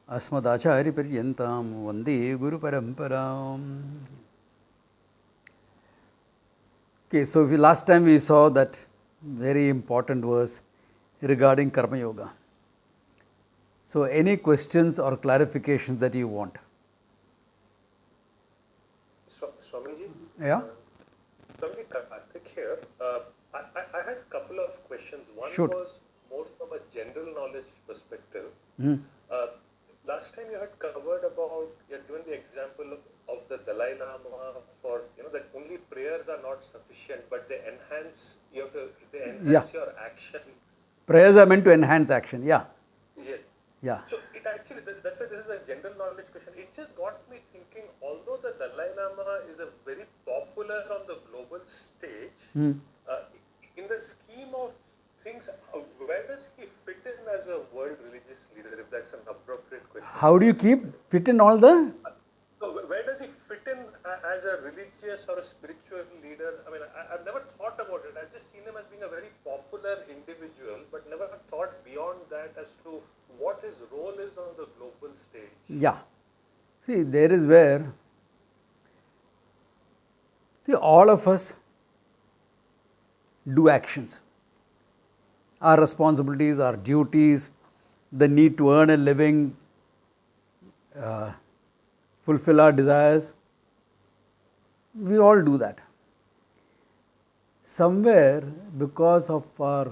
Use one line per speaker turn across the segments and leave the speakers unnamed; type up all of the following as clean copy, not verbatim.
Asmadacharya Paryantam Vande Guru Paramparam. Okay, so last time we saw that very important verse regarding Karma Yoga. So, any questions or clarifications that you want?
Swamiji?
Yeah?
Swamiji, Karthik here. I had a couple of questions. One
Shoot.
was more from a general knowledge perspective. Last time you had covered about, you had given the example of the Dalai Lama for, that only prayers are not sufficient, but they enhance, your action.
Prayers are meant to enhance action, yeah.
Yes.
Yeah.
So it actually, that's why this is a general knowledge question. It just got me thinking, although the Dalai Lama is a very popular on the global stage, in the scheme of things, where does he fit in as a world religious leader, if that's an appropriate question?
How do you keep fit in all the?
So where does he fit in as a religious or a spiritual leader? I mean, I've never thought about it. I've just seen him as being a very popular individual, but never thought beyond that as to what his role is on the global stage.
Yeah. See, there is where, all of us do actions. Our responsibilities, our duties, the need to earn a living, fulfill our desires. We all do that. Somewhere, because of our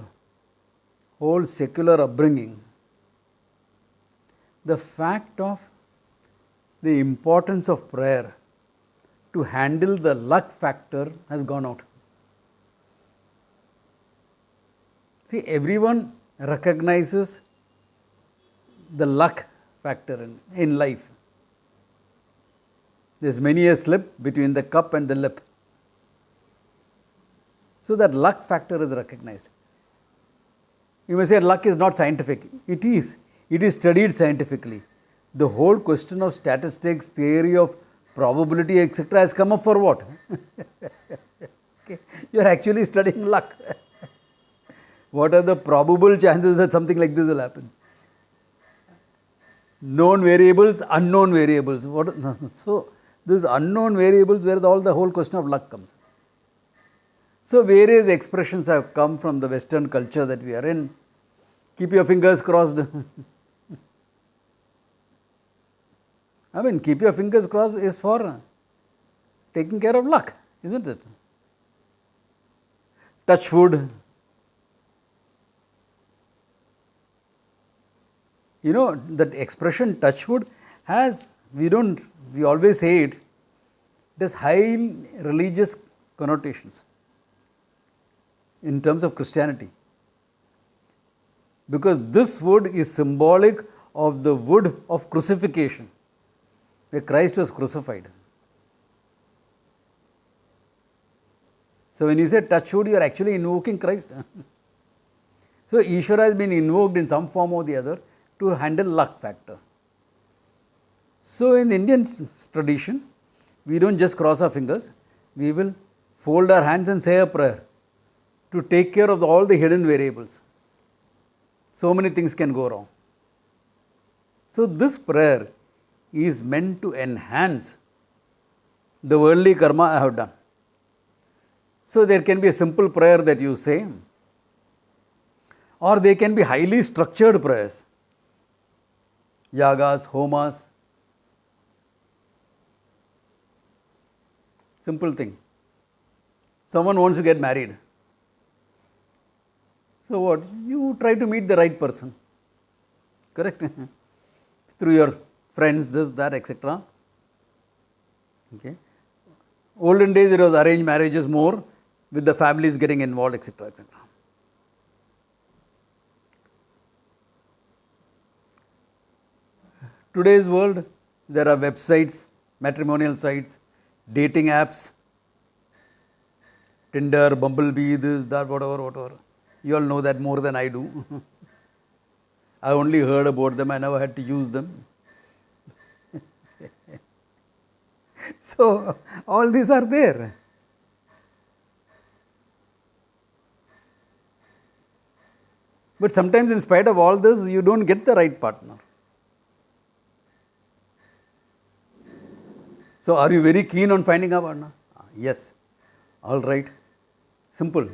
whole secular upbringing, the fact of the importance of prayer to handle the luck factor has gone out. See, everyone recognizes the luck factor in life. There's many a slip between the cup and the lip. So that luck factor is recognized. You may say luck is not scientific. It is. It is studied scientifically. The whole question of statistics, theory of probability, etc. has come up for what? Okay. You are actually studying luck. What are the probable chances that something like this will happen? Known variables, unknown variables. So, these unknown variables where all the whole question of luck comes. So, various expressions have come from the Western culture that we are in. Keep your fingers crossed. I mean, keep your fingers crossed is for taking care of luck, isn't it? Touch wood. You know, that expression touch wood has, we always say it has high religious connotations in terms of Christianity. Because this wood is symbolic of the wood of crucifixion, where Christ was crucified. So when you say touch wood, you are actually invoking Christ. So Ishvara has been invoked in some form or the other to handle luck factor. So in the Indian tradition, we don't just cross our fingers, we will fold our hands and say a prayer to take care of all the hidden variables. So many things can go wrong. So this prayer is meant to enhance the worldly karma I have done. So there can be a simple prayer that you say, or they can be highly structured prayers. Yagas, homas. Simple thing. Someone wants to get married. So what? You try to meet the right person. Correct? Through your friends, this, that, etc. Okay. Olden days it was arranged marriages more, with the families getting involved, etc., etc. Today's world, there are websites, matrimonial sites, dating apps, Tinder, Bumblebee, this, that, whatever. You all know that more than I do. I only heard about them, I never had to use them. So, all these are there. But sometimes in spite of all this, you don't get the right partner. So are you very keen on finding a partner? Yes. All right. Simple.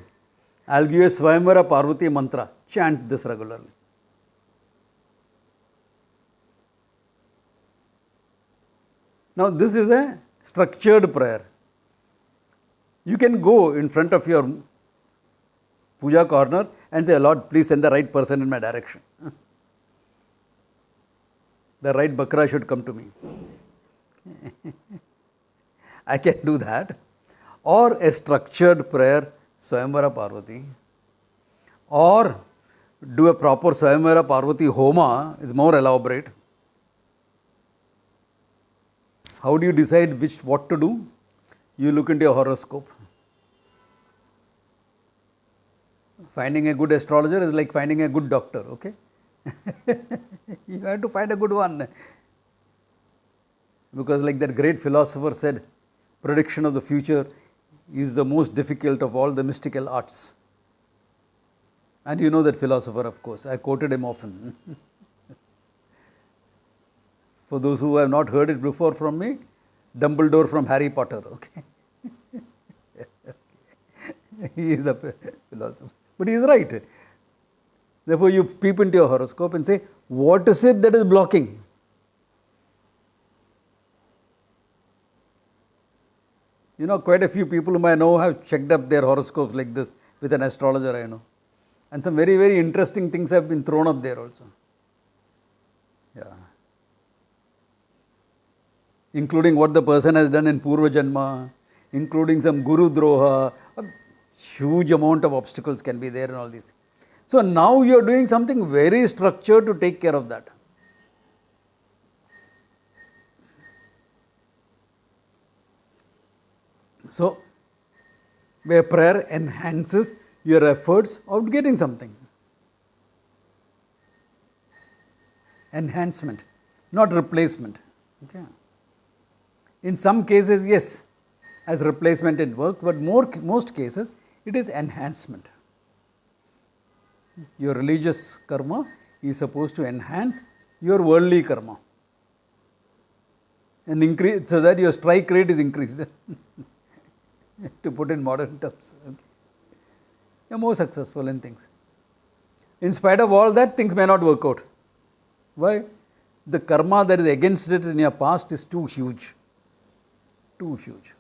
I'll give you a Swayamvara Parvati mantra. Chant this regularly. Now this is a structured prayer. You can go in front of your puja corner and say, Lord, please send the right person in my direction. The right bakra should come to me. I can do that. Or a structured prayer, Swayamvara Parvati. Or do a proper Swayamvara Parvati Homa, is more elaborate. How do you decide what to do? You look into your horoscope. Finding a good astrologer is like finding a good doctor, okay? You have to find a good one. Because like that great philosopher said, prediction of the future is the most difficult of all the mystical arts. And you know that philosopher, of course. I quoted him often. For those who have not heard it before from me, Dumbledore from Harry Potter, okay? He is a philosopher. But he is right. Therefore, you peep into your horoscope and say, what is it that is blocking? You know, quite a few people whom I know have checked up their horoscopes like this with an astrologer, I know. And some very, very interesting things have been thrown up there also. Yeah. Including what the person has done in Purva Janma, including some Guru Droha, a huge amount of obstacles can be there in all these. So now you are doing something very structured to take care of that. So, where prayer enhances your efforts of getting something. Enhancement, not replacement. Okay. In some cases, yes, as replacement it works, but most cases it is enhancement. Your religious karma is supposed to enhance your worldly karma and increase so that your strike rate is increased. To put in modern terms. Okay. You're more successful in things. In spite of all that, things may not work out. Why? The karma that is against it in your past is too huge. Too huge.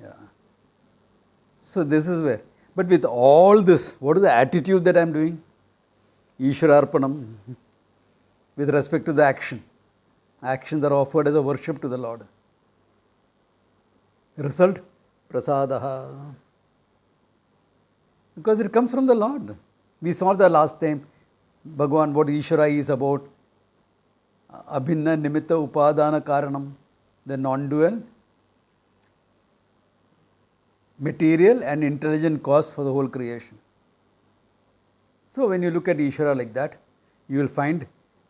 Yeah. So this is where. But with all this, what is the attitude that I am doing? Ishwararpanam. With respect to the action. Actions are offered as a worship to the Lord. Result? Prasadaha. Because it comes from the Lord. We saw the last time, Bhagavan, what Ishvara is about. Abhinna nimitta upadana karanam. The non-dual, material and intelligent cause for the whole creation. So when you look at Ishvara like that, you will find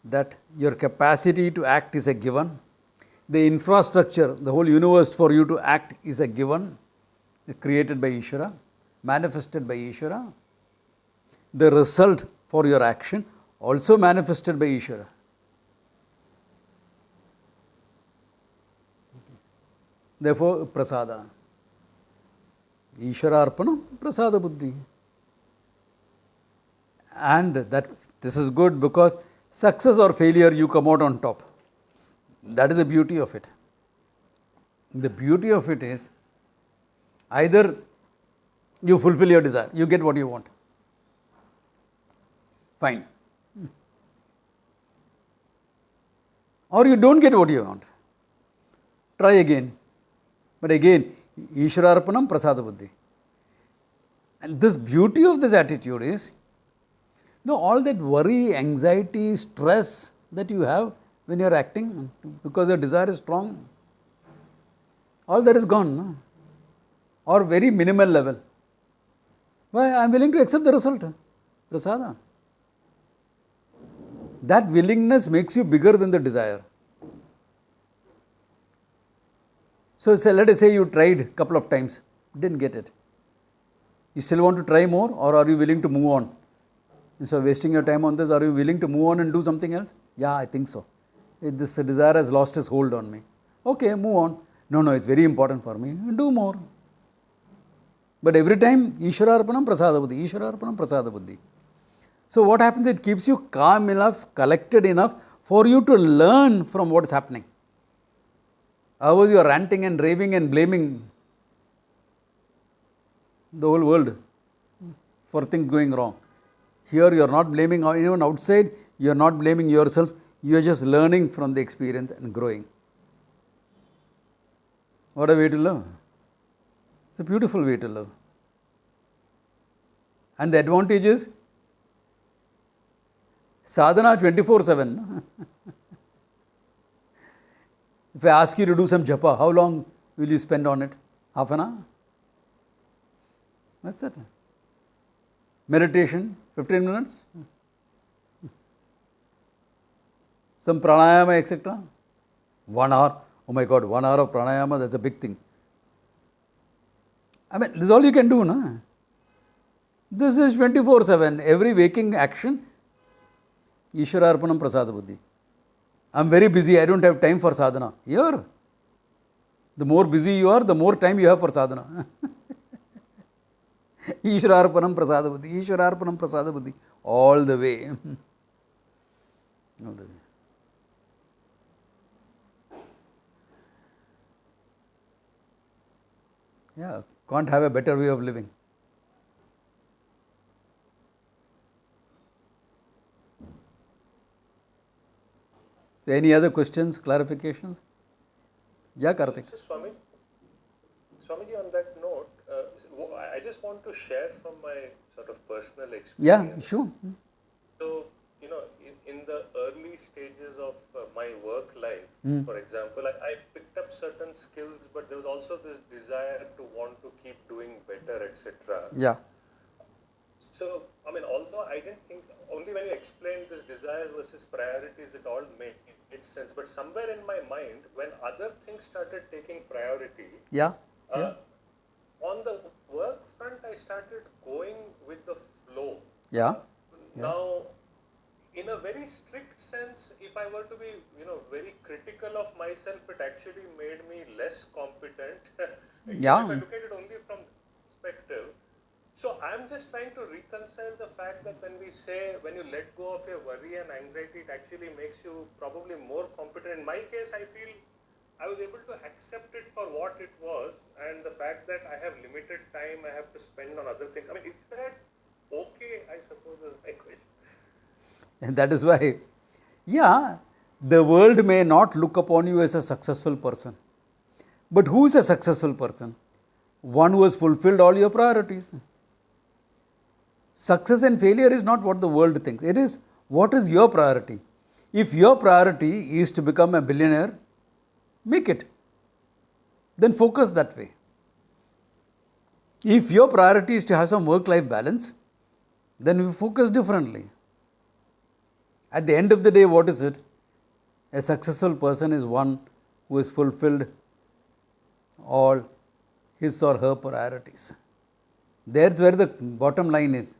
that your capacity to act is a given. The infrastructure, the whole universe for you to act is a given, created by Ishvara, manifested by Ishvara. The result for your action also manifested by Ishvara. Therefore, prasada. Ishvara arpanam, prasada buddhi. And that this is good because success or failure, you come out on top. That is the beauty of it. The beauty of it is either you fulfill your desire, you get what you want. Fine. Or you don't get what you want. Try again. But again, Ishwararpanam prasada buddhi. And this beauty of this attitude is, all that worry, anxiety, stress that you have when you are acting, because your desire is strong, all that is gone, no? Or very minimal level. Why? I am willing to accept the result. Prasada. That willingness makes you bigger than the desire. So let us say you tried a couple of times, didn't get it. You still want to try more, or are you willing to move on Instead of wasting your time on this, are you willing to move on and do something else? Yeah, I think so. This desire has lost its hold on me. Okay, move on. No, it's very important for me. Do more. But every time, Ishwararpanam Prasada Buddhi, Ishwararpanam Prasada Buddhi. So what happens? It keeps you calm enough, collected enough for you to learn from what is happening. Otherwise, you are ranting and raving and blaming the whole world for things going wrong. Here, you are not blaming anyone outside. You are not blaming yourself. You are just learning from the experience and growing. What a way to live. It's a beautiful way to live. And the advantage is sadhana 24/7. If I ask you to do some japa, how long will you spend on it? Half an hour? That's it. Meditation, 15 minutes. Some pranayama, etc. 1 hour. Oh my God, 1 hour of pranayama, that's a big thing. I mean, this is all you can do, no? This is 24/7. Every waking action, Ishwararpanam Prasada Buddhi. I'm very busy, I don't have time for sadhana. Here, the more busy you are, the more time you have for sadhana. Ishwararpanam Prasada Buddhi, Ishwararpanam Prasada Buddhi. All the way. All the way. Yeah, can't have a better way of living. So any other questions, clarifications? Yeah, Karthik.
So Swamiji, on that note, I just want to share from my sort of personal experience.
Yeah, sure.
So, in the early stages of my work life, for example, I picked up certain skills, but there was also this desire to want to keep doing better, etc.
Yeah.
So, I mean, although I didn't think, only when you explained this desires versus priorities, it all made sense. But somewhere in my mind, when other things started taking priority, on the work front, I started going with the flow.
Yeah.
Now, in a very strict sense, if I were to be, very critical of myself, it actually made me less competent.
Yeah.
If I look at it only from this perspective. So I'm just trying to reconcile the fact that when you let go of your worry and anxiety, it actually makes you probably more competent. In my case, I feel I was able to accept it for what it was, and the fact that I have limited time I have to spend on other things. I mean, is that okay? I suppose is my question.
And that is why, the world may not look upon you as a successful person. But who is a successful person? One who has fulfilled all your priorities. Success and failure is not what the world thinks. It is what is your priority. If your priority is to become a billionaire, make it. Then focus that way. If your priority is to have some work-life balance, then we focus differently. At the end of the day, what is it? A successful person is one who has fulfilled all his or her priorities. That's where the bottom line is.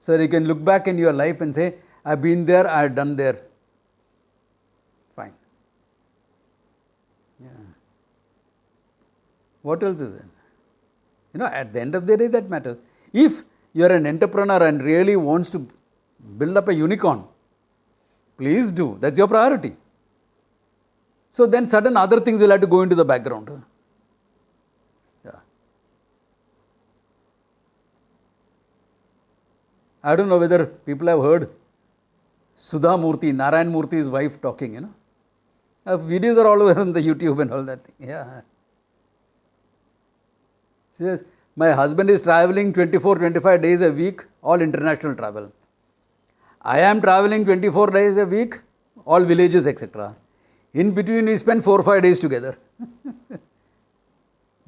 So you can look back in your life and say, I've been there, I've done there. Fine. Yeah. What else is it? At the end of the day, that matters. If you are an entrepreneur and really wants to build up a unicorn, please do. That's your priority. So then certain other things will have to go into the background. Yeah. I don't know whether people have heard Sudha Murthy, Narayan Murthy's wife talking, videos are all over on the YouTube and all that thing. Yeah. She says, my husband is traveling 24, 25 days a week, all international travel. I am traveling 24 days a week, all villages, etc. In between, we spend 4 or 5 days together.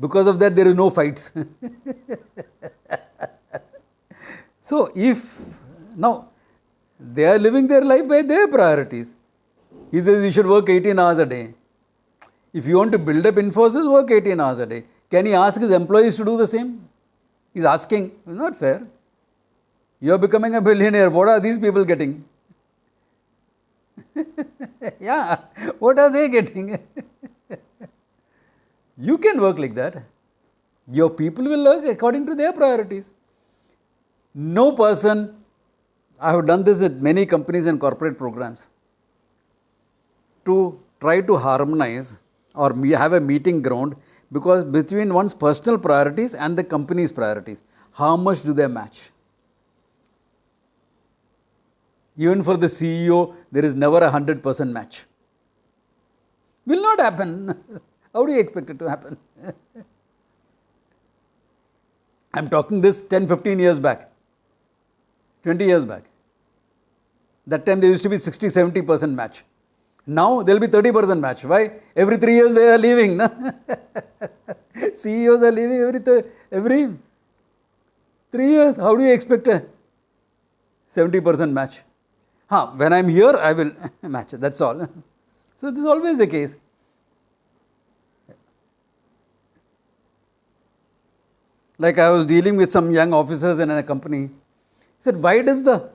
Because of that, there is no fights. So, now, they are living their life by their priorities. He says you should work 18 hours a day. If you want to build up Infosys, work 18 hours a day. Can he ask his employees to do the same? He's asking. It's not fair. You are becoming a billionaire. What are these people getting? Yeah, what are they getting? You can work like that. Your people will work according to their priorities. No person, I have done this with many companies and corporate programs, to try to harmonize or have a meeting ground, because between one's personal priorities and the company's priorities, how much do they match? Even for the CEO, there is never 100% match. Will not happen. How do you expect it to happen? I'm talking this 10, 15 years back, 20 years back. That time there used to be 60, 70% match. Now there will be 30% match. Why? Every 3 years they are leaving. CEOs are leaving every 3 years. How do you expect a 70% match? When I'm here, I will match. That's all. So this is always the case. Like I was dealing with some young officers in a company. He said, why does the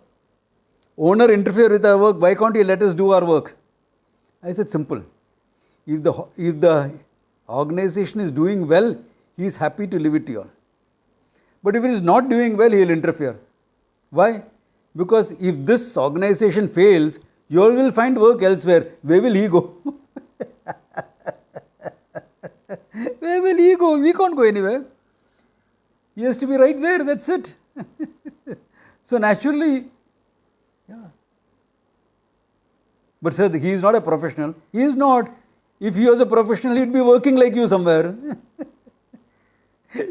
owner interfere with our work? Why can't you let us do our work? I said, simple. If the organization is doing well, he is happy to leave it to you all. But if it is not doing well, he will interfere. Why? Because if this organization fails, you all will find work elsewhere. Where will he go? Where will he go? We can't go anywhere. He has to be right there, that's it. So naturally, yeah. But sir, he is not a professional. He is not. If he was a professional, he would be working like you somewhere.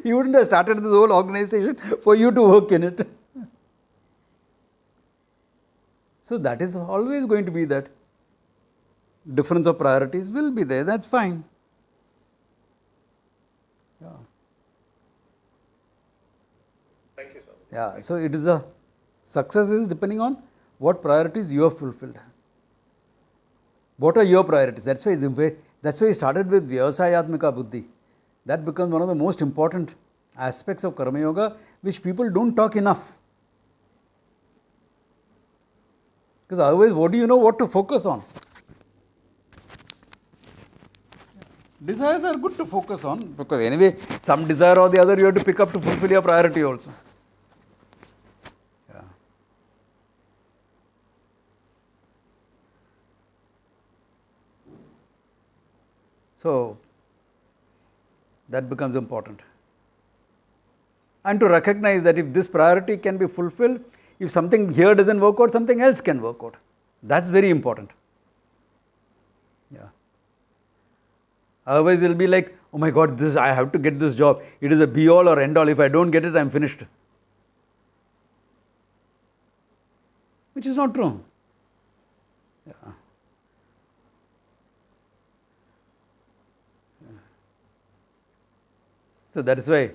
He wouldn't have started this whole organization for you to work in it. So that is always going to be that. Difference of priorities will be there, that's fine. Yeah.
Thank you, sir.
Yeah, so it is success is depending on what priorities you have fulfilled. What are your priorities? That's why he started with Vyavasayatmika Buddhi. That becomes one of the most important aspects of Karma Yoga, which people don't talk enough. Because otherwise, what do you know what to focus on? Desires are good to focus on, because anyway, some desire or the other you have to pick up to fulfill your priority also. Yeah. So, that becomes important. And to recognize that if this priority can be fulfilled, if something here doesn't work out, something else can work out. That's very important. Yeah. Otherwise, it will be like, oh my God, I have to get this job. It is a be all or end all. If I don't get it, I am finished. Which is not true. Yeah. So that is why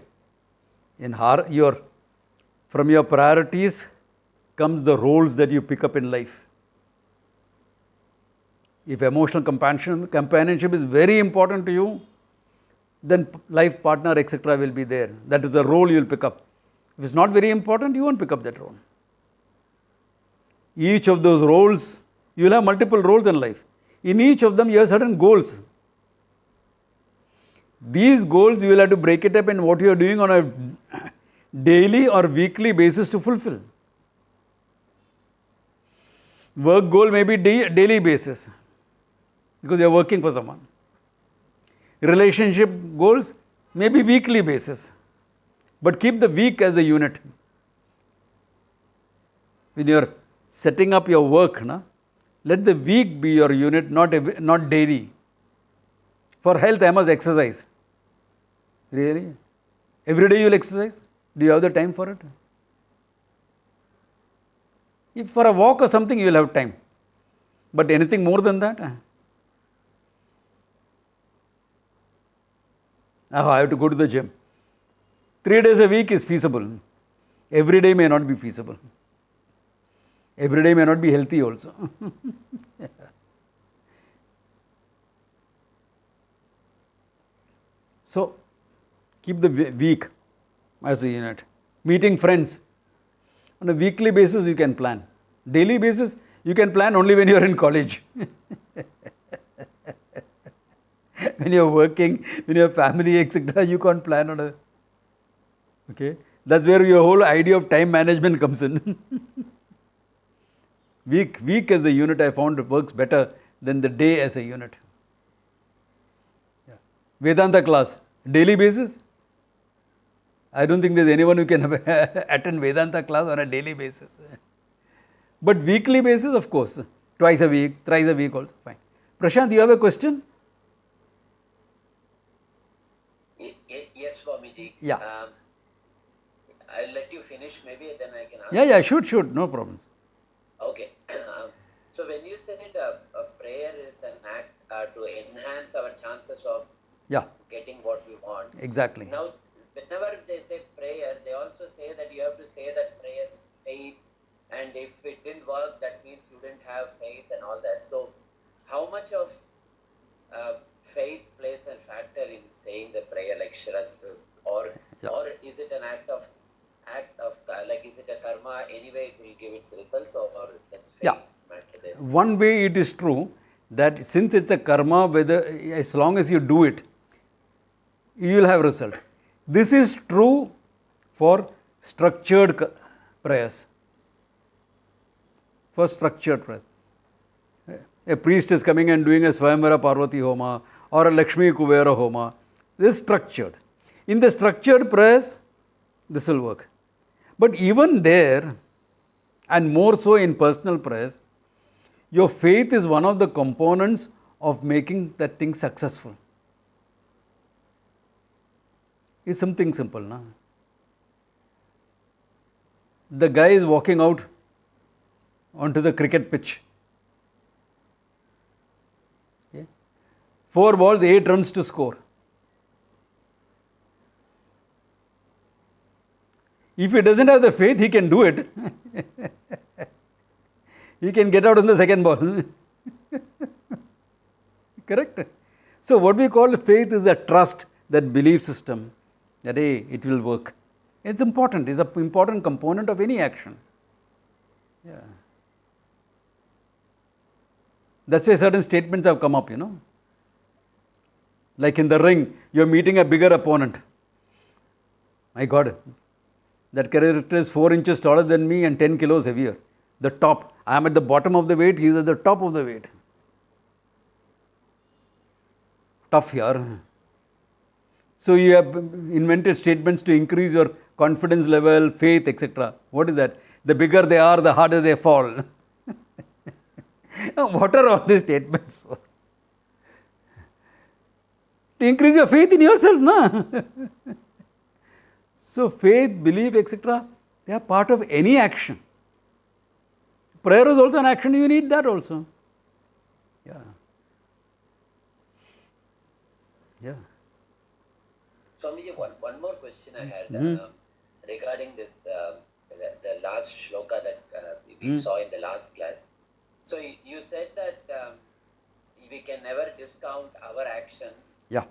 from your priorities comes the roles that you pick up in life. If emotional companionship is very important to you, then life partner, etc. will be there. That is the role you will pick up. If it's not very important, you won't pick up that role. Each of those roles, you will have multiple roles in life. In each of them, you have certain goals. These goals, you will have to break it up in what you are doing on a daily or weekly basis to fulfill. Work goal may be daily basis, because you are working for someone. Relationship goals may be weekly basis, but keep the week as a unit. When you are setting up your work, let the week be your unit, not daily. For health, I must exercise. Really? Every day you will exercise? Do you have the time for it? If for a walk or something, you will have time. But anything more than that? I have to go to the gym. 3 days a week is feasible. Every day may not be feasible. Every day may not be healthy also. So, keep the week as a unit. Meeting friends. On a weekly basis, you can plan. Daily basis, you can plan only when you are in college. When you are working, when you have family, etc., you can't plan on a. Okay, that's where your whole idea of time management comes in. Week as a unit, I found it works better than the day as a unit. Yeah. Vedanta class, daily basis. I don't think there's anyone who can attend Vedanta class on a daily basis. But weekly basis, of course, twice a week, thrice a week also, fine. Prashant, you have a question?
Yes, Swamiji.
Yeah.
I'll let you finish, maybe then I can answer.
Yeah, shoot, no problem.
Okay. So when you said a prayer is an act to enhance our chances of getting what we want.
Exactly.
Now, whenever they say prayer, they also say that you have to say that prayer with faith, and if it didn't work, that means you didn't have faith and all that. So, how much of faith plays a factor in saying the prayer, like Shraddha, or is it an act of like, is it a karma anyway, it will give its results, or does faith matter there?
One way it is true that since it's a karma, whether as long as you do it, you will have result. This is true for structured prayers. For structured prayers. A priest is coming and doing a Swayamvara Parvati Homa or a Lakshmi Kubera Homa. This is structured. In the structured prayers, this will work. But even there, and more so in personal prayers, your faith is one of the components of making that thing successful. It's something simple, na? The guy is walking out onto the cricket pitch. Okay. 4 balls, 8 runs to score. If he doesn't have the faith, he can do it. He can get out on the second ball. Correct? So what we call faith is a trust, that belief system, that hey, it will work. It's important. It's an important component of any action. Yeah. That's why certain statements have come up, you know. Like in the ring, you're meeting a bigger opponent. My God, that character is 4 inches taller than me and 10 kilos heavier. The top. I am at the bottom of the weight, he is at the top of the weight. Tough here. So you have invented statements to increase your confidence level, faith, etc. What is that? The bigger they are, the harder they fall. What are all these statements for? To increase your faith in yourself, no? So faith, belief, etc., they are part of any action. Prayer is also an action, you need that also. Yeah. Yeah.
Swamiji, one more question I had regarding this, the last shloka that we saw in the last class. So you said that we can never discount our action.
Yeah.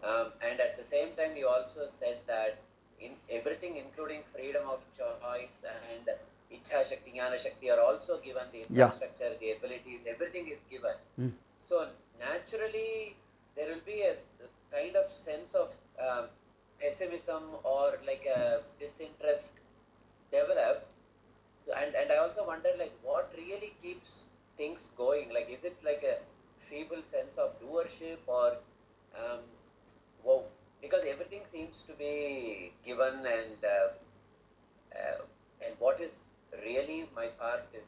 And at the same time, you also said that in everything, including freedom of choice and Ichha Shakti, Jnana Shakti, are also given, the infrastructure, the abilities, everything is given. So naturally, there will be a kind of sense of pessimism or like a disinterest develop. And I also wonder, like, what really keeps things going? Like, is it like a feeble sense of doership, or because everything seems to be given, and what is really my part is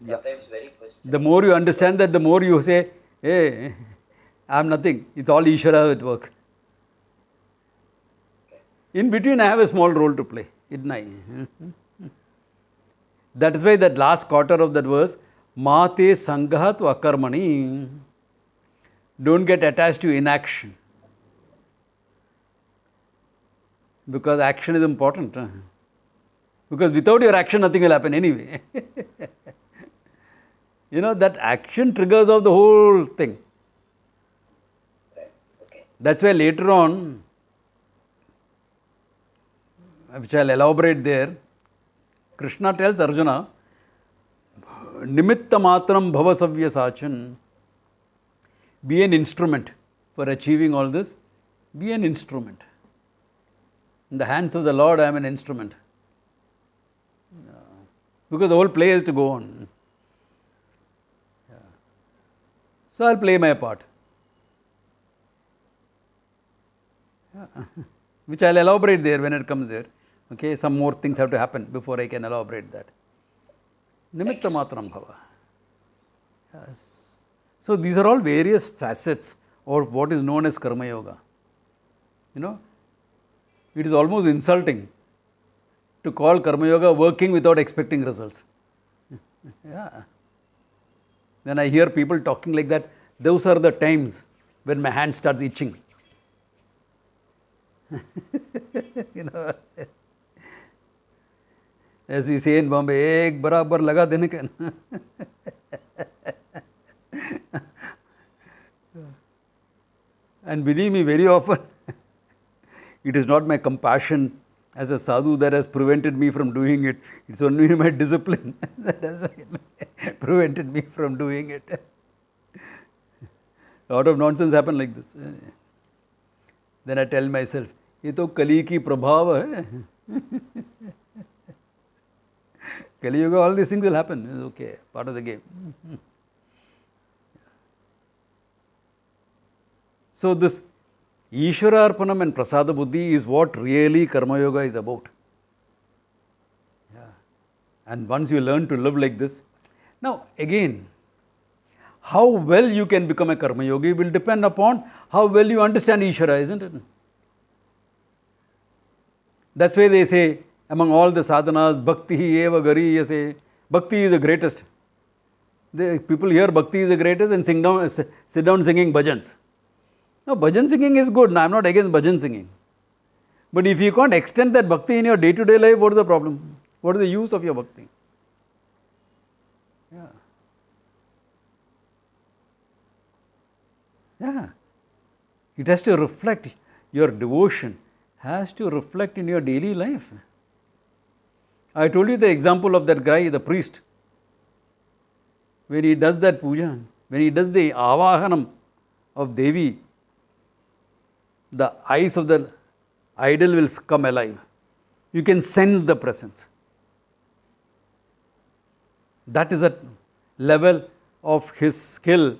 sometimes very questionable.
The more you understand that, the more you say, hey, I am nothing. It's all Ishvara at work. In between, I have a small role to play. That is why that last quarter of that verse, Mate Sangha tu Akarmani. Don't get attached to inaction. Because action is important. Because without your action, nothing will happen anyway. You know, that action triggers off the whole thing.
Okay.
That's why later on, which I'll elaborate there, Krishna tells Arjuna, Nimitta matram bhavasavya sachan. Be an instrument for achieving all this. Be an instrument. In the hands of the Lord, I am an instrument. Because the whole play is to go on. So I'll play my part. Which I'll elaborate there when it comes there. Okay, some more things have to happen before I can elaborate that. Nimitta matram bhava. Yes. So these are all various facets of what is known as Karma Yoga. You know, it is almost insulting to call Karma Yoga working without expecting results. Yeah. When I hear people talking like that, those are the times when my hand starts itching. You know, as we say in Bombay, ek barabar laga dene ka. And believe me, very often, it is not my compassion as a sadhu that has prevented me from doing it. It's only my discipline that has prevented me from doing it. A lot of nonsense happen like this. Then I tell myself, ये तो कली की प्रभाव है. Kali Yuga, all these things will happen. It's okay, part of the game. So this Ishvara Arpanam and Prasada Buddhi is what really Karma Yoga is about. Yeah. And once you learn to live like this, now again, how well you can become a Karma Yogi will depend upon how well you understand Ishvara, isn't it? That's why they say, among all the sadhanas, Bhakti eva gariyase. Bhakti is the greatest. People hear Bhakti is the greatest and sit down singing bhajans. Now, bhajan singing is good. Now, I am not against bhajan singing. But if you can't extend that bhakti in your day-to-day life, what is the problem? What is the use of your bhakti? Yeah. Yeah. It has to reflect, your devotion has to reflect in your daily life. I told you the example of that guy, the priest. When he does that puja, when he does the avahanam of Devi, the eyes of the idol will come alive. You can sense the presence. That is a level of his skill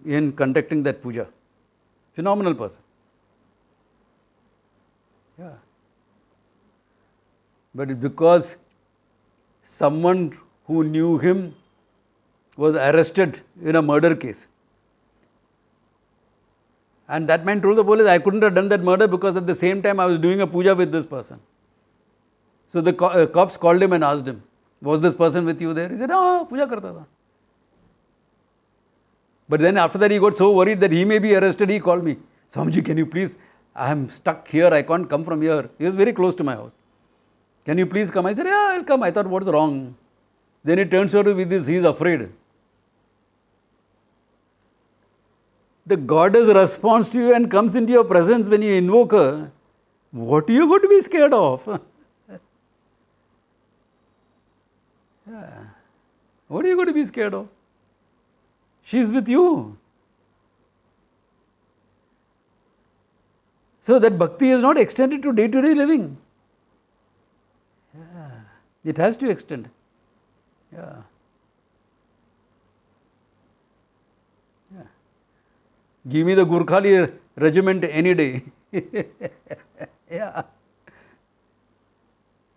in conducting that puja. Phenomenal person. Yeah. But it's because someone who knew him was arrested in a murder case. And that man told the police, I couldn't have done that murder because at the same time I was doing a puja with this person. So the cops called him and asked him, was this person with you there? He said, puja karta tha. But then after that he got so worried that he may be arrested, he called me. Swamiji, can you please, I am stuck here, I can't come from here. He was very close to my house. Can you please come? I said, yeah, I'll come. I thought, what's wrong? Then it turns out to be this, he is afraid. The goddess responds to you and comes into your presence when you invoke her. What are you going to be scared of? Yeah. What are you going to be scared of? She is with you. So that bhakti is not extended to day-to-day living. Yeah. It has to extend. Yeah. Yeah. Give me the Gurkhali regiment any day. Yeah.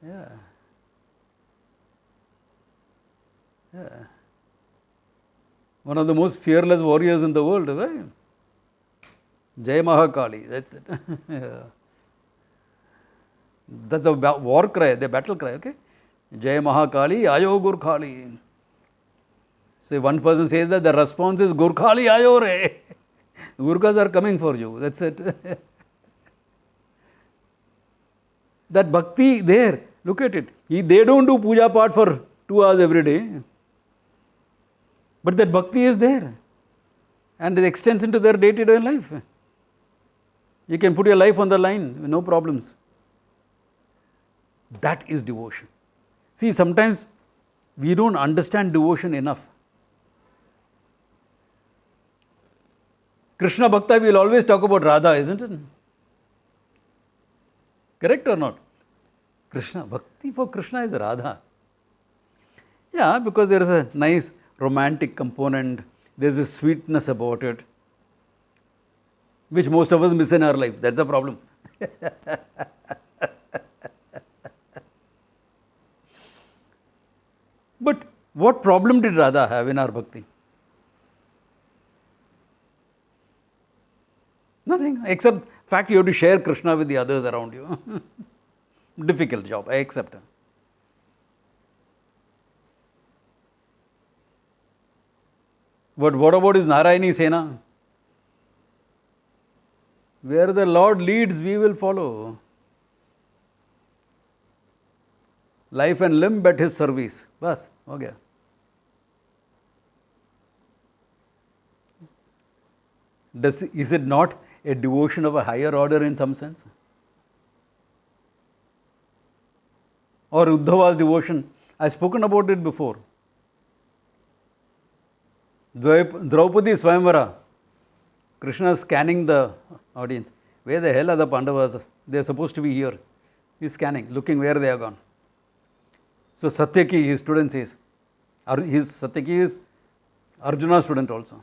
Yeah. Yeah. One of the most fearless warriors in the world, right? Jai Mahakali, that's it. Yeah. That's a war cry, the battle cry, okay? Jai Mahakali, Ayo Gurkhali. So one person says that, the response is Gurkhali Ayo re. Gurkhas are coming for you, that's it. That bhakti there, look at it. They don't do puja part for 2 hours every day. But that bhakti is there. And it extends into their day-to-day life. You can put your life on the line, no problems. That is devotion. See, sometimes we don't understand devotion enough. Krishna Bhakta will always talk about Radha, isn't it? Correct or not? Krishna, Bhakti for Krishna is Radha. Yeah, because there is a nice romantic component, there is a sweetness about it, which most of us miss in our life. That's the problem. But what problem did Radha have in our bhakti? Nothing, except fact you have to share Krishna with the others around you. Difficult job, I accept. But what about his Narayani Sena? Where the Lord leads, we will follow. Life and limb at his service. Bas, ho gaya. Is it not a devotion of a higher order in some sense? Or Uddhava's devotion? I have spoken about it before. Draupadi Swayamvara. Krishna is scanning the audience. Where the hell are the Pandavas? They are supposed to be here. He is scanning, looking where they are gone. So Satyaki, his student says, Satyaki is Arjuna's student also.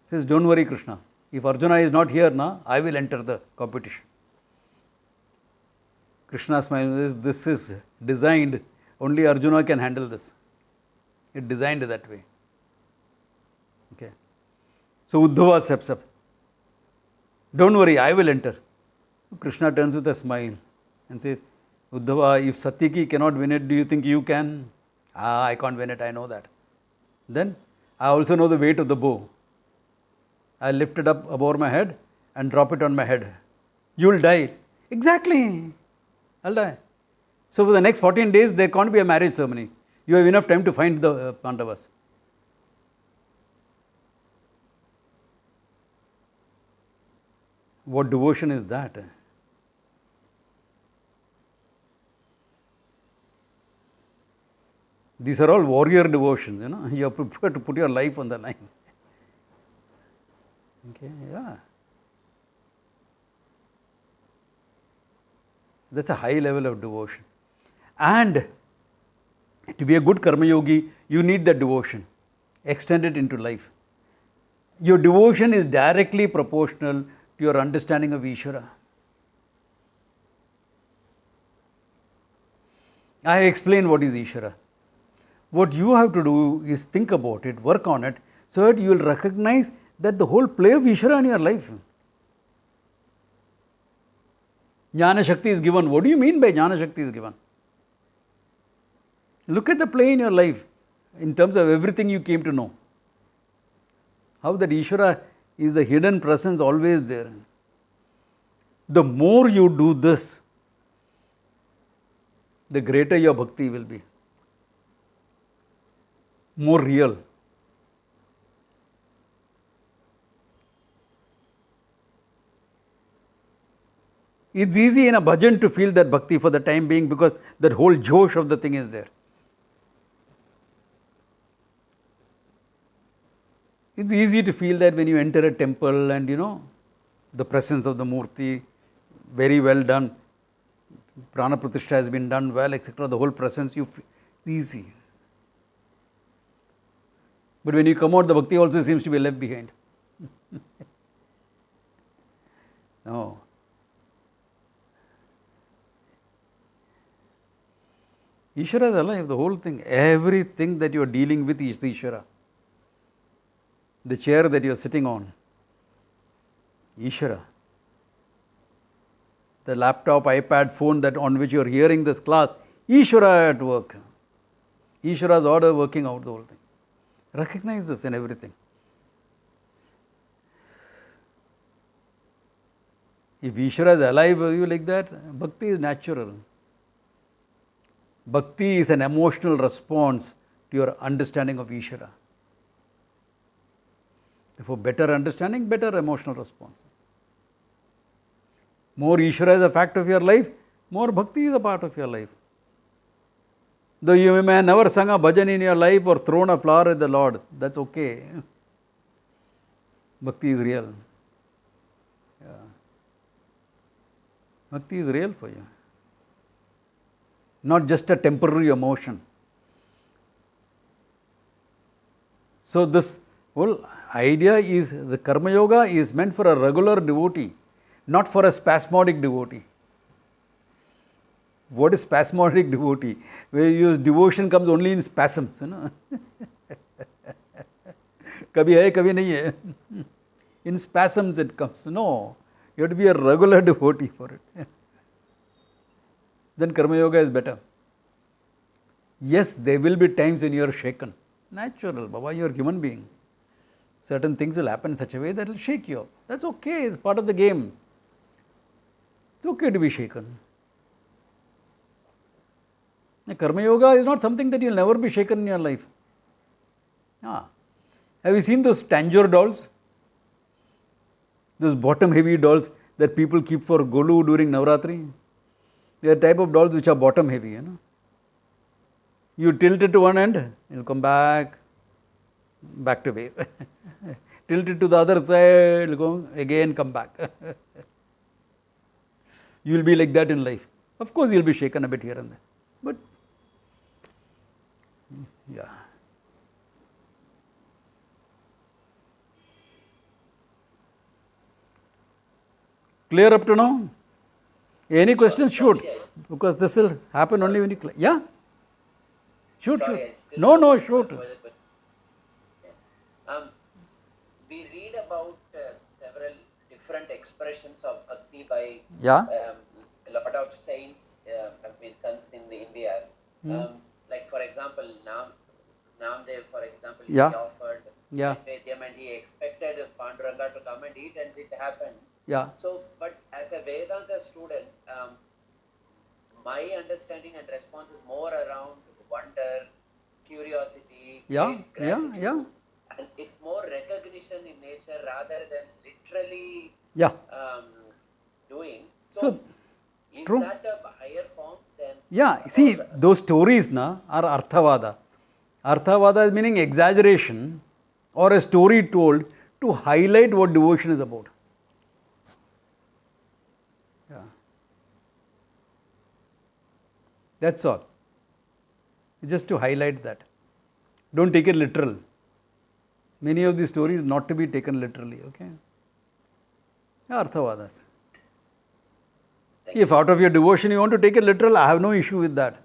He says, don't worry Krishna, if Arjuna is not here, I will enter the competition. Krishna smiles, this is designed, only Arjuna can handle this. It designed that way. Okay. So Uddhava steps up. Don't worry, I will enter. Krishna turns with a smile and says, Uddhava, if Satyaki cannot win it, do you think you can? I can't win it, I know that. Then, I also know the weight of the bow. I lift it up above my head and drop it on my head. You will die. Exactly. I'll die. So for the next 14 days, there can't be a marriage ceremony. You have enough time to find the Pandavas. What devotion is that? These are all warrior devotions, You are prepared to put your life on the line. Okay, yeah. That's a high level of devotion. And to be a good karma yogi, you need that devotion. Extend it into life. Your devotion is directly proportional to your understanding of Ishvara. I explain what is Ishvara. What you have to do is think about it, work on it, so that you will recognize that the whole play of Ishvara in your life. Jnana Shakti is given. What do you mean by Jnana Shakti is given? Look at the play in your life in terms of everything you came to know. How that Ishvara is the hidden presence always there. The more you do this, the greater your bhakti will be. More real. It's easy in a bhajan to feel that bhakti for the time being because that whole josh of the thing is there. It's easy to feel that when you enter a temple and the presence of the Murti, very well done, Prana Pratishtha has been done well, etc. The whole presence, it's easy. But when you come out, the bhakti also seems to be left behind. No. Ishvara is alive, the whole thing. Everything that you are dealing with is Ishvara. The chair that you are sitting on, Ishvara. The laptop, iPad, phone that on which you are hearing this class, Ishvara at work. Ishvara's order working out the whole thing. Recognize this in everything. If Ishvara is alive, are you like that? Bhakti is natural. Bhakti is an emotional response to your understanding of Ishvara. Therefore, better understanding, better emotional response. More Ishvara is a fact of your life, more Bhakti is a part of your life. Though you may have never sung a bhajan in your life or thrown a flower at the Lord, that's okay. Bhakti is real. Yeah. Bhakti is real for you. Not just a temporary emotion. So this whole idea is the Karma Yoga is meant for a regular devotee, not for a spasmodic devotee. What is spasmodic devotee? Where your devotion comes only in spasms, you know. Kabhi hai, kabhi nahi hai. In spasms it comes. No, you have to be a regular devotee for it. Then Karma Yoga is better. Yes, there will be times when you are shaken. Natural, Baba, you are a human being. Certain things will happen in such a way that will shake you up. That's okay, it's part of the game. It's okay to be shaken. Karma Yoga is not something that you will never be shaken in your life. Have you seen those Tanjore dolls? Those bottom heavy dolls that people keep for Golu during Navratri? They are type of dolls which are bottom heavy, you know. You tilt it to one end, it will come back to base. Tilt it to the other side, it will go again, come back. You will be like that in life. Of course, you will be shaken a bit here and there. But, yeah. Clear up to now? Any questions? Shoot. Because this will happen only when you... Yeah? Shoot. No, shoot.
We read about several different expressions of bhakti by a lot of saints, sons in India. Like for example, Namdev, for example, he offered Naivedyam and he expected Panduranga to come and eat, and it happened. So, but as a Vedanta student, my understanding and response is more around wonder, curiosity, gratitude. And it's more recognition in nature rather than literally doing. So is that a higher form than...
see, those stories are Arthavada. Arthavada is meaning exaggeration or a story told to highlight what devotion is about. That's all. Just to highlight that. Don't take it literal. Many of these stories not to be taken literally, okay? Arthavadas. If out of your devotion you want to take it literal, I have no issue with that.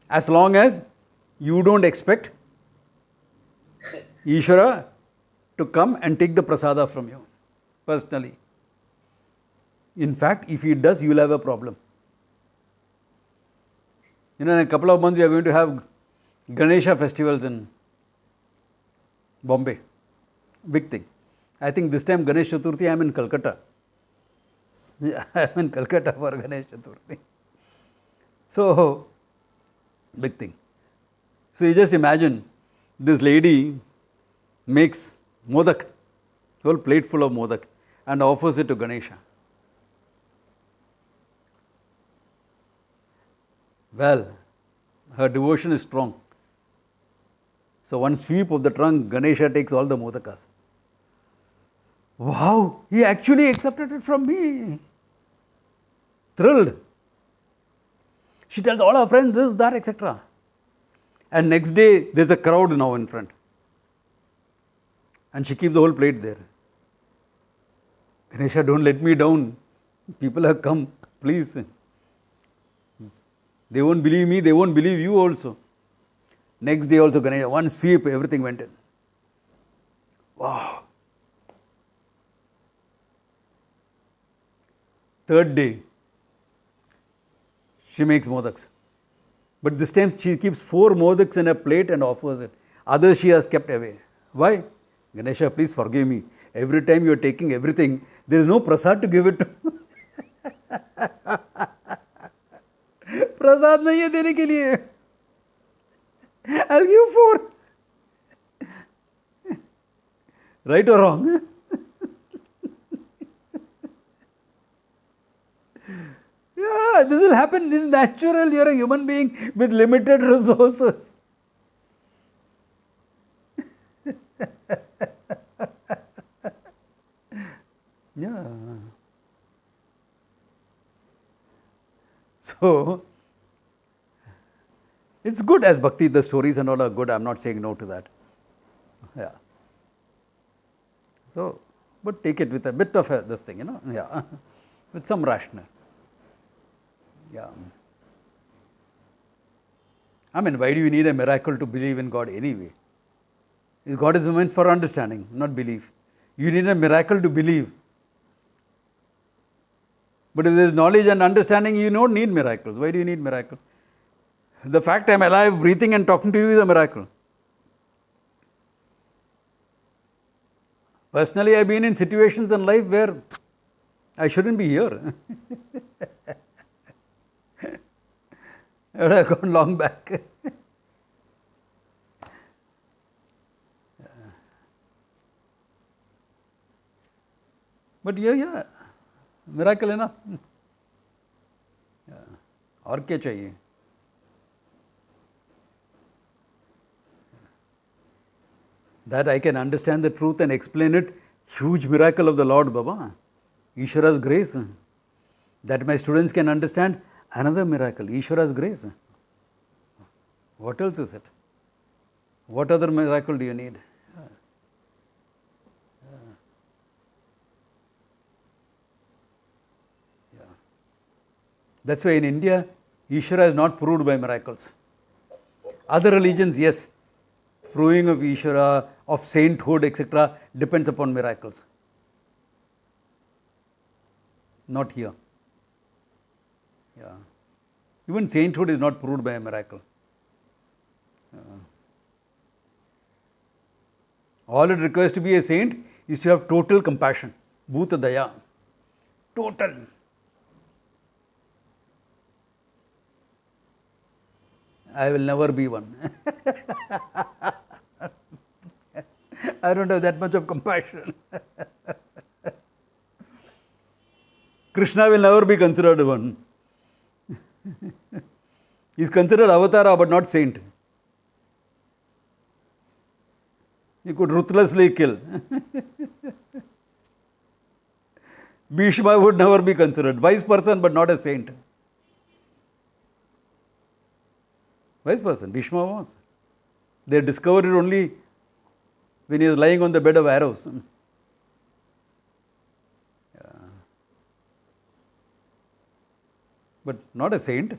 As long as you don't expect Ishvara to come and take the prasada from you, personally. In fact, if he does, you will have a problem. In a couple of months, we are going to have Ganesha festivals in Bombay. Big thing. I think this time Ganesh Chaturthi, I am in Calcutta. I am in Calcutta for Ganesh Chaturthi. So, big thing. So, you just imagine this lady makes modak, whole plate full of modak, and offers it to Ganesha. Well, her devotion is strong. So one sweep of the trunk, Ganesha takes all the modakas. Wow, he actually accepted it from me. Thrilled. She tells all her friends this, that, etc. And next day, there's a crowd now in front. And she keeps the whole plate there. Ganesha, don't let me down. People have come, please. They won't believe me, they won't believe you also. Next day also Ganesha, one sweep, everything went in. Wow. Third day, she makes modaks. But this time she keeps 4 modaks in a plate and offers it. Others she has kept away. Why? Ganesha, please forgive me. Every time you are taking everything, there is no prasad to give it to. प्रसाद नहीं है देने के लिए. I'll give 4. Right or wrong? Yeah, this will happen. This is natural. You are a human being with limited resources. Yeah. So, it's good as bhakti, the stories and all are good. I am not saying no to that. Yeah. So, but take it with a bit of this thing, yeah, with some rationale. Yeah. I mean, why do you need a miracle to believe in God anyway? God is meant for understanding, not belief. You need a miracle to believe. But if there is knowledge and understanding, you don't need miracles. Why do you need miracles? The fact I am alive, breathing and talking to you is a miracle. Personally, I have been in situations in life where I shouldn't be here. I would have gone long back. But yeah, miracle enough. और क्या चाहिए? That I can understand the truth and explain it, huge miracle of the Lord, Baba. Ishvara's grace. That my students can understand, another miracle, Ishvara's grace. What else is it? What other miracle do you need? That's why in India, Ishvara is not proved by miracles. Other religions, yes, proving of Ishvara, of sainthood, etc., depends upon miracles. Not here. Yeah. Even sainthood is not proved by a miracle. All it requires to be a saint is to have total compassion. Bhuta daya. Total. I will never be one. I don't have that much of compassion. Krishna will never be considered one. He is considered avatara but not saint. He could ruthlessly kill. Bhishma would never be considered. Wise person but not a saint. Wise person, Bhishma was. They discovered it only when he was lying on the bed of arrows. Yeah. But not a saint.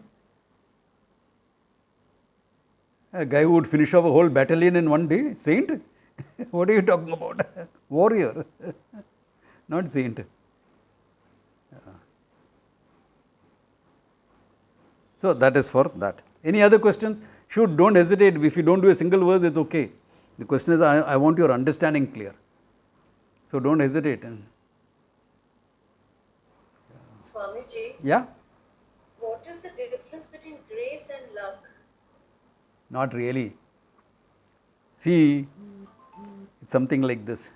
A guy who would finish off a whole battalion in one day, saint? What are you talking about? Warrior, not saint. Yeah. So that is for that. Any other questions? Don't hesitate. If you don't do a single verse, it's okay. The question is, I want your understanding clear. So don't hesitate.
Swamiji?
Yeah?
What is the difference between grace and luck?
Not really. See, it's something like this.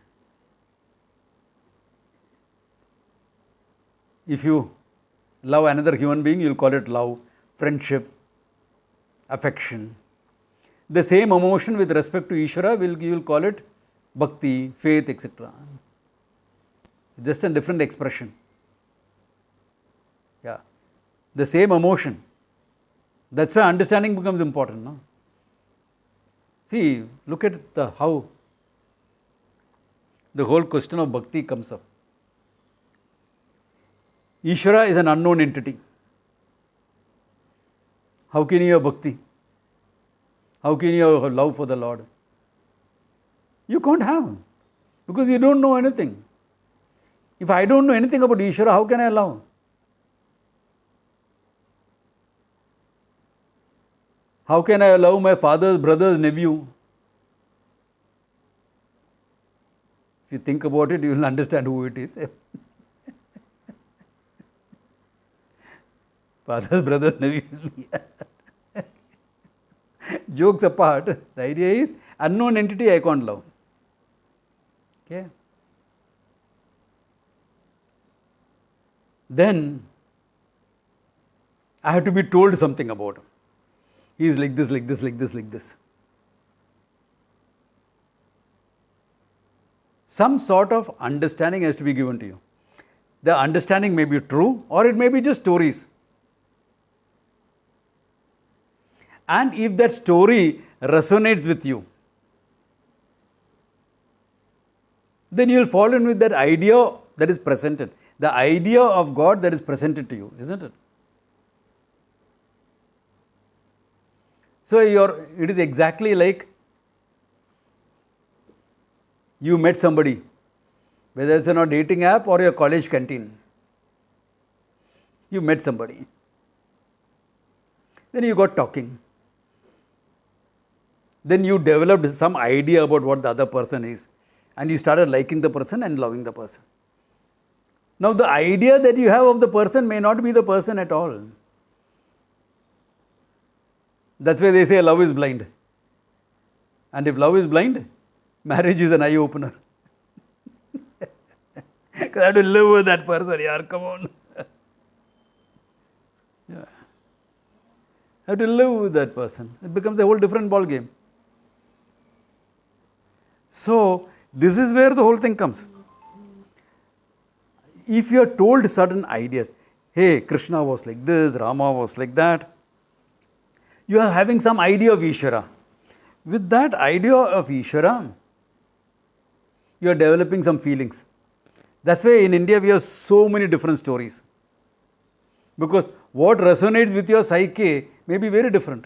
If you love another human being, you'll call it love, friendship, affection. The same emotion with respect to Ishvara, you will call it bhakti, faith, etc. Just a different expression. Yeah. The same emotion. That's why understanding becomes important. No? See, look at how the whole question of bhakti comes up. Ishvara is an unknown entity. How can you have bhakti? How can you have love for the Lord? You can't have, because you don't know anything. If I don't know anything about Ishvara, how can I love? How can I love my father's brother's nephew? If you think about it, you will understand who it is. Father's brother's nephew is me. Jokes apart, the idea is unknown entity I can't love. Okay. Then I have to be told something about him. He is like this, like this, like this, like this. Some sort of understanding has to be given to you. The understanding may be true or it may be just stories. And if that story resonates with you, then you will fall in with that idea that is presented. The idea of God that is presented to you, isn't it? So it is exactly like you met somebody, whether it's on a dating app or your college canteen. You met somebody. Then you got talking. Then you developed some idea about what the other person is. And you started liking the person and loving the person. Now the idea that you have of the person may not be the person at all. That's why they say love is blind. And if love is blind, marriage is an eye opener. Because I have to live with that person, yaar, come on. Yeah. I have to live with that person. It becomes a whole different ball game. So this is where the whole thing comes. If you are told certain ideas, hey, Krishna was like this, Rama was like that, you are having some idea of Ishvara. With that idea of Ishvara, you are developing some feelings. That's why in India we have so many different stories. Because what resonates with your psyche may be very different.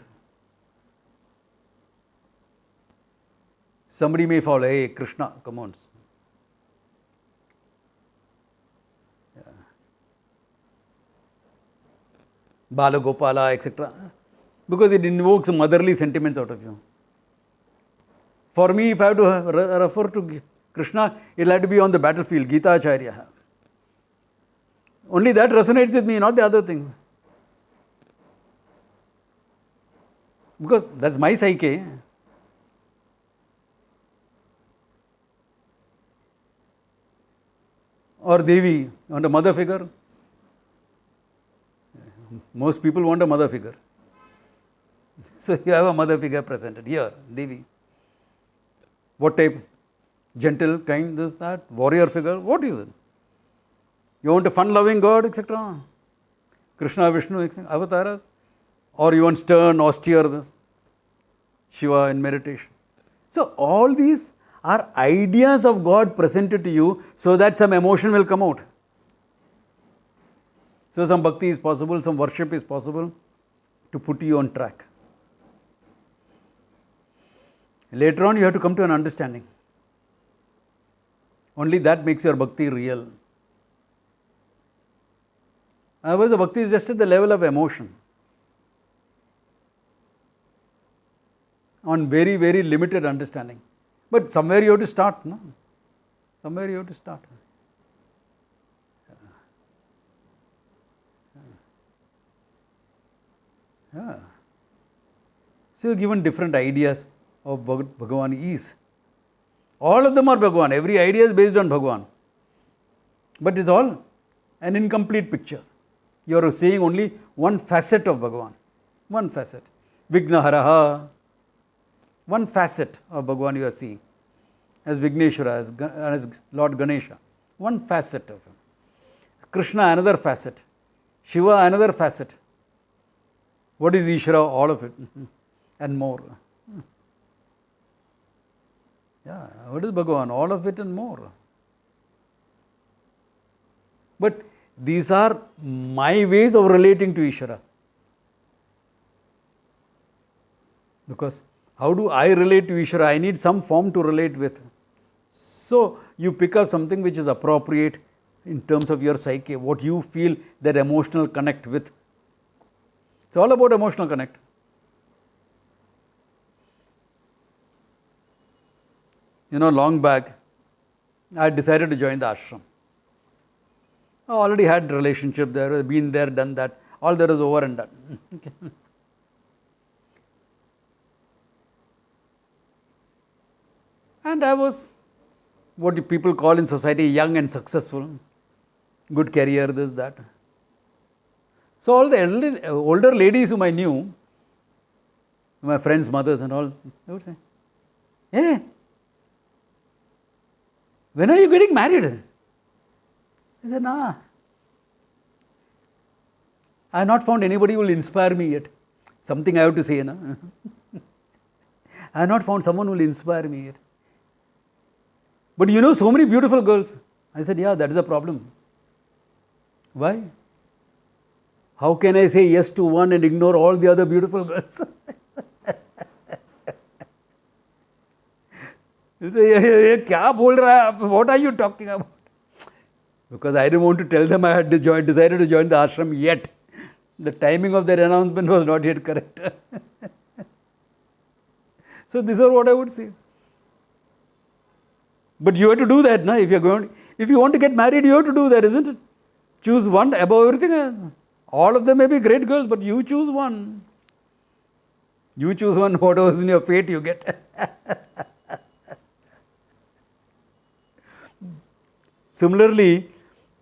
Somebody may follow, hey, Krishna, come on. Yeah. Bala Gopala, etc. Because it invokes motherly sentiments out of you. For me, if I have to refer to Krishna, it will have to be on the battlefield, Gita Acharya. Only that resonates with me, not the other things. Because that's my psyche. Or Devi, want a mother figure? Most people want a mother figure. So you have a mother figure presented here, Devi. What type? Gentle, kind, this, that, warrior figure, what is it? You want a fun-loving God, etc. Krishna, Vishnu, etc. Avatars. Or you want stern, austere, this. Shiva in meditation. So all these are ideas of God presented to you so that some emotion will come out. So some bhakti is possible, some worship is possible to put you on track. Later on you have to come to an understanding. Only that makes your bhakti real. Otherwise the bhakti is just at the level of emotion. On very, very limited understanding. But somewhere you have to start, no? Somewhere you have to start. Yeah. So you are given different ideas of Bhagavan is. All of them are Bhagavan. Every idea is based on Bhagavan. But it's all an incomplete picture. You are seeing only one facet of Bhagavan. One facet. Vignaharaha. One facet of Bhagavan you are seeing. As Vigneshwara, as Lord Ganesha. One facet of him. Krishna, another facet. Shiva, another facet. What is Ishvara? All of it. And more. Yeah, what is Bhagavan? All of it and more. But these are my ways of relating to Ishvara. Because how do I relate to Ishvara? I need some form to relate with. So you pick up something which is appropriate in terms of your psyche, what you feel that emotional connect with. It's all about emotional connect. Long back, I decided to join the ashram. I already had relationship there, been there, done that. All that is over and done. And I was what people call in society young and successful. Good career, this, that. So all the older ladies whom I knew, my friends' mothers and all, they would say, "Hey, when are you getting married?" I said, "Nah, I have not found anybody who will inspire me yet." Something I have to say, na? I have not found someone who will inspire me yet. But you know, so many beautiful girls. I said, "Yeah, that is a problem." Why? How can I say yes to one and ignore all the other beautiful girls? You say, "Ye kya bol raha hai? What are you talking about?" Because I didn't want to tell them I had decided to join the ashram yet. The timing of their announcement was not yet correct. So this is what I would say. But you have to do that, na? If you want to get married, you have to do that, isn't it? Choose one above everything else. All of them may be great girls, but you choose one. You choose one, whatever is in your fate you get. Similarly,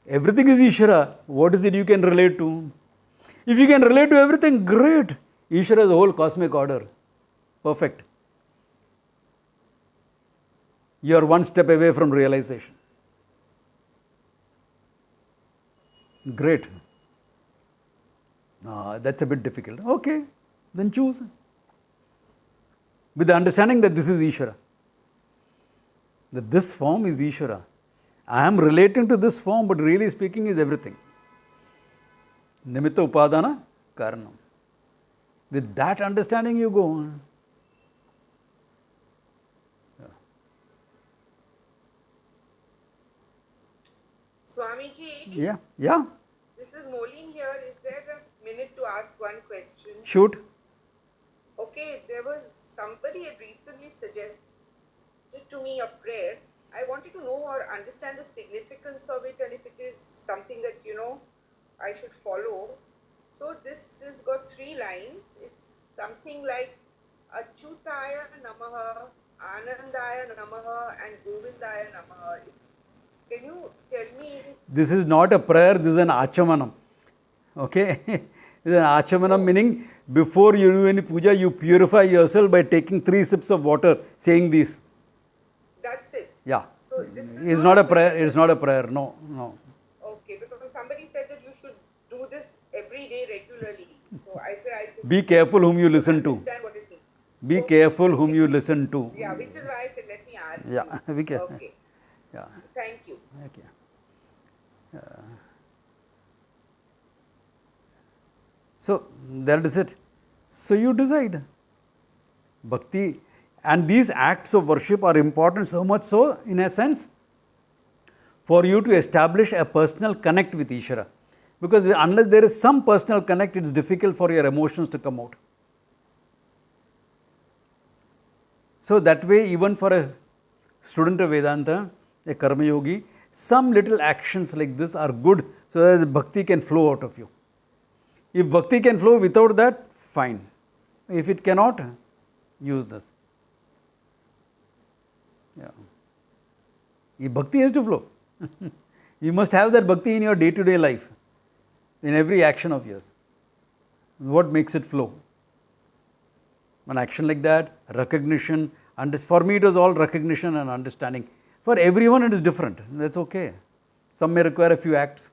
everything is Ishvara. What is it you can relate to? If you can relate to everything, great. Ishvara is a whole cosmic order. Perfect. You are one step away from realization. Great. That's a bit difficult. Okay, then choose. With the understanding that this is Ishvara. That this form is Ishvara. I am relating to this form, but really speaking is everything. Nimitta upadana karanam. With that understanding you go on.
Swamiji,
Yeah.
this is Moline here. Is there a minute to ask one question?
Shoot.
Okay, there was somebody had recently suggested to me a prayer. I wanted to know or understand the significance of it and if it is something that, I should follow. So this has got 3 lines. It's something like Achyutaya Namaha, Anandaya Namaha and Govindaya Namaha. Can you tell me?
This is not a prayer, this is an achamanam. Okay? This is an achamanam, meaning before you do any puja, you purify yourself by taking 3 sips of water, saying this.
That's it.
Yeah.
So this is
It's not a prayer, it's not a prayer, no.
Okay, because somebody said that you should do this every day regularly. So I said I could
Be careful whom you listen to.
understand what it means.
Be careful whom you listen to.
Yeah, which is why I said let me ask
Yeah, be
you.
careful.
Okay.
Yeah.
Thank you.
Okay. So that is it. So you decide. Bhakti and these acts of worship are important, so much so, in a sense, for you to establish a personal connect with Ishvara. Because unless there is some personal connect, it's difficult for your emotions to come out. So that way, even for a student of Vedanta, a karma yogi, some little actions like this are good so that the bhakti can flow out of you. If bhakti can flow without that, fine. If it cannot, use this. Yeah. If bhakti has to flow. You must have that bhakti in your day-to-day life, in every action of yours. What makes it flow? An action like that, recognition, for me it was all recognition and understanding. For everyone it is different, that's okay. Some may require a few acts,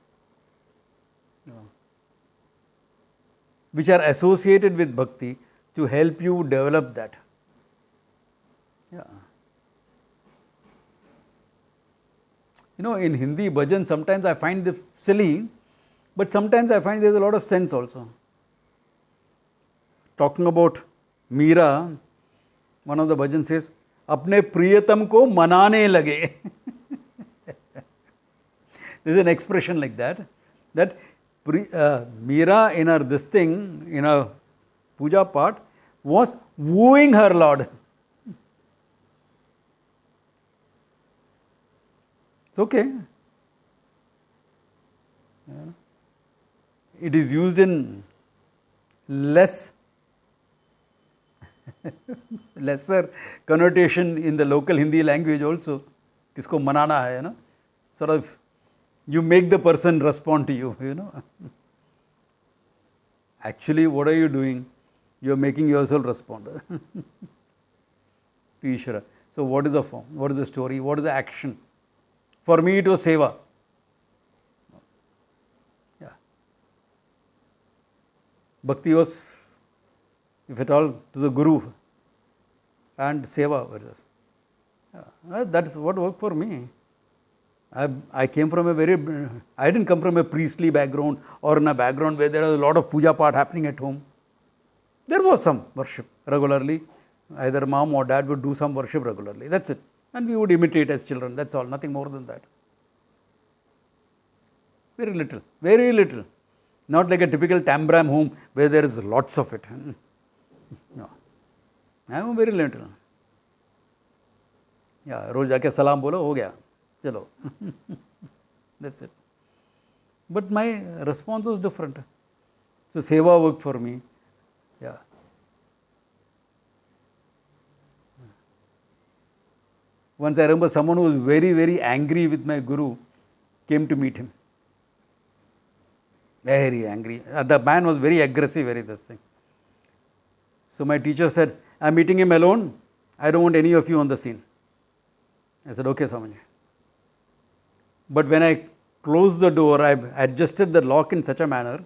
which are associated with bhakti to help you develop that. Yeah. In Hindi bhajan, sometimes I find this silly, but sometimes I find there is a lot of sense also. Talking about Meera, one of the bhajan says, "Apne priyatam ko manane lage." There is an expression like that. That Meera in her in her puja part, was wooing her Lord. It's okay. It is used in lesser connotation in the local Hindi language also. Kisko manana hai, Sort of, you make the person respond to you, Actually, what are you doing? You are making yourself respond to Ishvara. So, what is the form? What is the story? What is the action? For me, it was seva. Yeah. Bhakti was, if at all, to the Guru, and seva was just. Yeah. That's what worked for me. I came from a very, I didn't come from a priestly background or in a background where there was a lot of puja part happening at home. There was some worship regularly. Either mom or dad would do some worship regularly. That's it. And we would imitate as children. That's all. Nothing more than that. Very little. Very little. Not like a typical Tambram home where there is lots of it. No. I am very little. Yeah, रोज जाके सलाम बोलो हो गया चलो. That's it. But my response was different. So seva worked for me. Yeah. Once I remember someone who was very, very angry with my guru came to meet him. Very angry. The man was very aggressive, very this thing. So my teacher said, I'm meeting him alone. I don't want any of you on the scene. I said, okay, Swamiji. But when I closed the door, I adjusted the lock in such a manner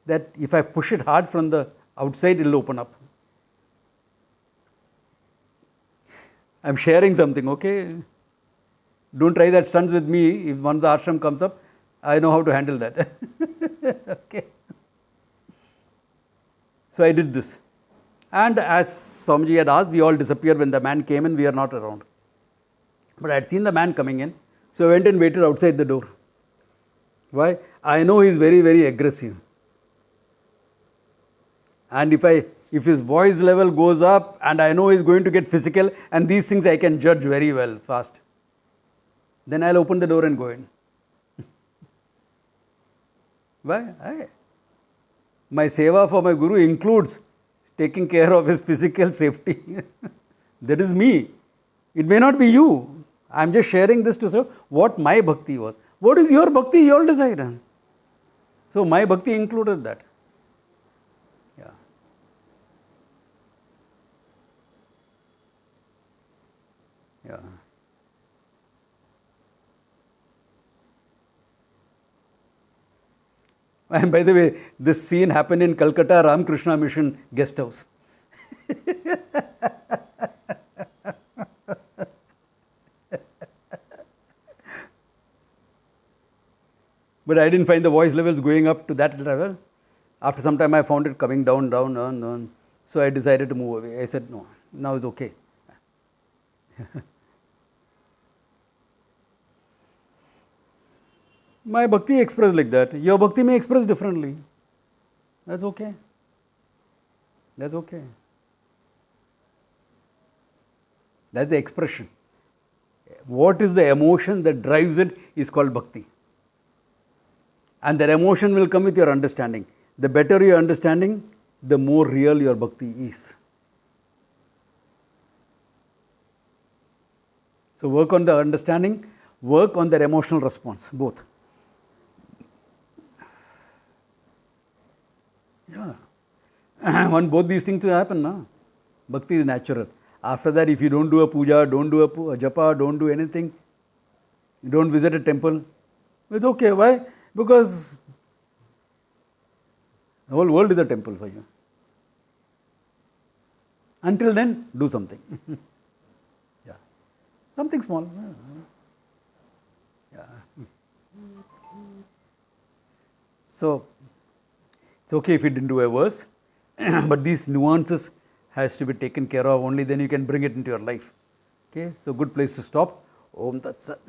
that if I push it hard from the outside, it will open up. I'm sharing something, okay? Don't try that stunts with me. If once the ashram comes up, I know how to handle that. Okay. So I did this. And as Swamiji had asked, we all disappeared when the man came in, we are not around. But I had seen the man coming in, so I went and waited outside the door. Why? I know he is very, very aggressive. And if his voice level goes up and I know he is going to get physical, and these things I can judge very well fast, then I'll open the door and go in. Why? My seva for my guru includes taking care of his physical safety. That is me. It may not be you. I am just sharing this to say what my bhakti was. What is your bhakti? You all decide. So my bhakti included that. Yeah. Yeah. And by the way, this scene happened in Calcutta Ramakrishna Mission guest house. But I didn't find the voice levels going up to that level. After some time, I found it coming down, down, down, down. So I decided to move away. I said, no, now it's okay. My bhakti expressed like that. Your bhakti may express differently. That's okay. That's okay. That's the expression. What is the emotion that drives it is called bhakti. And that emotion will come with your understanding. The better your understanding, the more real your bhakti is. So work on the understanding, work on their emotional response, both. Yeah. When both these things will happen, na? Bhakti is natural. After that, if you don't do a puja, don't do a japa, don't do anything, you don't visit a temple, it's okay. Why? Because the whole world is a temple for you. Until then, do something. Yeah. Something small. Yeah. So, it's okay if you didn't do a verse, but these nuances has to be taken care of. Only then you can bring it into your life. Okay, so good place to stop. Om Tat Sat.